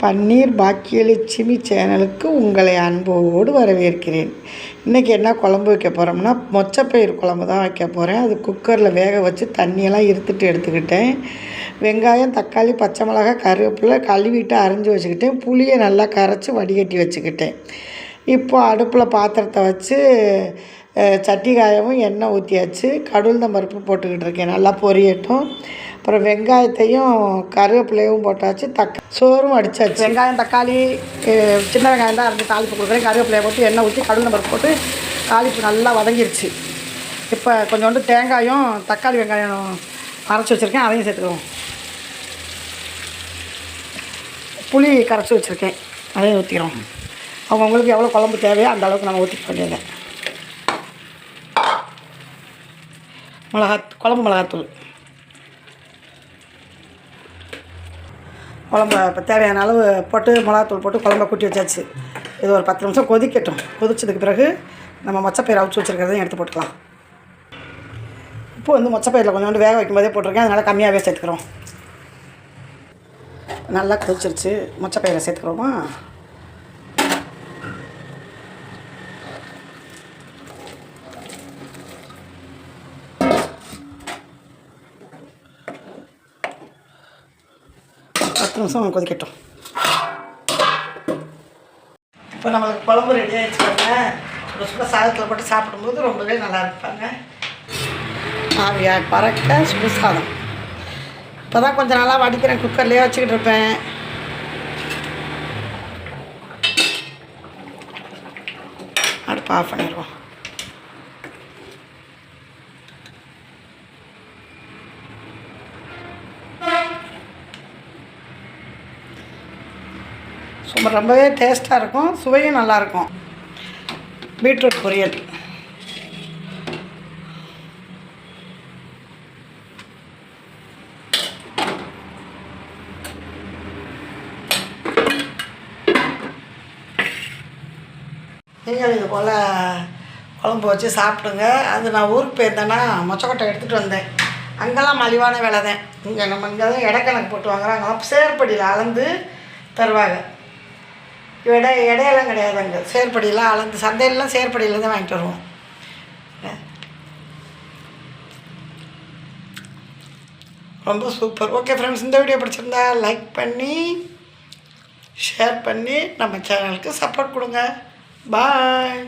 பன்னீர் பாக்கியலட்சுமி சேனலுக்கு உங்களை அன்போடு வரவேற்கிறேன். இன்றைக்கி என்ன குழம்பு வைக்க போகிறோம்னா, மொச்சப்பயிறு குழம்பு தான் வைக்க போகிறேன். அது குக்கரில் வேக வச்சு தண்ணியெல்லாம் இருத்துட்டு எடுத்துக்கிட்டேன். வெங்காயம், தக்காளி, பச்சை மிளகாய், கருவேப்பிலை கழுவிட்டு அரிஞ்சு வச்சுக்கிட்டேன். புளியை நல்லா கரைச்சி வடிகட்டி வச்சுக்கிட்டேன். இப்போ அடுப்பில் பாத்திரத்தை வச்சு சட்டி காயவும் எண்ணெய் ஊற்றியாச்சு. கடுகுளுந்தம் பருப்பு போட்டுக்கிட்டு இருக்கேன், நல்லா பொரியட்டும். அப்புறம் வெங்காயத்தையும் கருவேப்பிலையும் போட்டாச்சு. சோறும் அடித்தாச்சு. வெங்காயம், தக்காளி, சின்ன வெங்காயம் தான் அரைஞ்சி தாளிப்பு கொடுக்குறேன். கருவேப்பிலையை போட்டு எண்ணெய் ஊற்றி கடுகுளுந்தம் பருப்பு போட்டு தாளிப்பு நல்லா வதங்கிருச்சு. இப்போ கொஞ்சோண்டு தேங்காயும் தக்காளி வெங்காயம் அரைச்சி வச்சுருக்கேன், அதையும் சேர்த்துக்குவோம். புளி கரைச்சி வச்சுருக்கேன், அதையும் ஊற்றிக்கிறோம். அவங்களுக்கு எவ்வளோ குழம்பு தேவையோ அந்த அளவுக்கு நம்ம ஊற்றிக்க வேண்டியது. குழம்பு மிளகாத்தூள், குழம்பு இப்போ தேவையான அளவு போட்டு மிளகாத்தூள் போட்டு குழம்ப கூட்டி வச்சாச்சு. இது ஒரு 10 நிமிஷம் கொதிக்கட்டும். கொதிச்சதுக்கு பிறகு நம்ம மொச்சப்பயிரை அவிச்சு வச்சுருக்கிறதையும் எடுத்து போட்டுக்கலாம். இப்போ மொச்சப்பயிரில் கொஞ்சோண்டு வேக வைக்கும் போதே போட்டிருக்கேன், அதனால் கம்மியாகவே சேர்த்துக்கிறோம். நல்லா கொதிச்சிருச்சு. மொச்சப்பயிரை சேர்த்துக்கிறோமா? நிமிஷம் கொதிக்கட்டும். இப்போ நம்மளுக்கு குழம்பு ரெடி ஆகிடுச்சுப்பாங்க. சுட சாதத்தில் போட்டு சாப்பிடும்போது ரொம்பவே நல்லா இருப்பாங்க. ஆவியாக பறக்க சுடு சாதம். இப்போ தான் கொஞ்சம் நல்லா வடிக்கிறேன், குக்கர்லேயே வச்சுக்கிட்டு இருப்பேன். அடுப்பு ஆஃப் பண்ணிடுவோம். ரொம்பவே டேஸ்ட்டாக இருக்கும், சுவையும் நல்லாயிருக்கும். பீட்ரூட் பொரியல். நீங்கள் இது போல் குழம்பு வச்சு சாப்பிடுங்க. அது நான் ஊருக்கு போயிருந்தேன்னா மொச்சக்கொட்டை எடுத்துகிட்டு வந்தேன். அங்கெல்லாம் மலிவான விலை தான். இங்கே நம்ம இங்கே தான் இடக்கணக்கு போட்டு வாங்குறோம். அங்கெல்லாம் சேர்ப்படியில் அளந்து தருவாங்க. இடையெல்லாம் கிடையாது. அங்கே சேர்ப்படியெல்லாம் அளந்து, சந்தையிலலாம் சேர்ப்படியில் தான் வாங்கிட்டு வருவோம். ரொம்ப சூப்பர். ஓகே ஃப்ரெண்ட்ஸ், இந்த வீடியோ பிடிச்சிருந்தா லைக் பண்ணி ஷேர் பண்ணி நம்ம சேனலுக்கு சப்போர்ட் கொடுங்க. பாய்.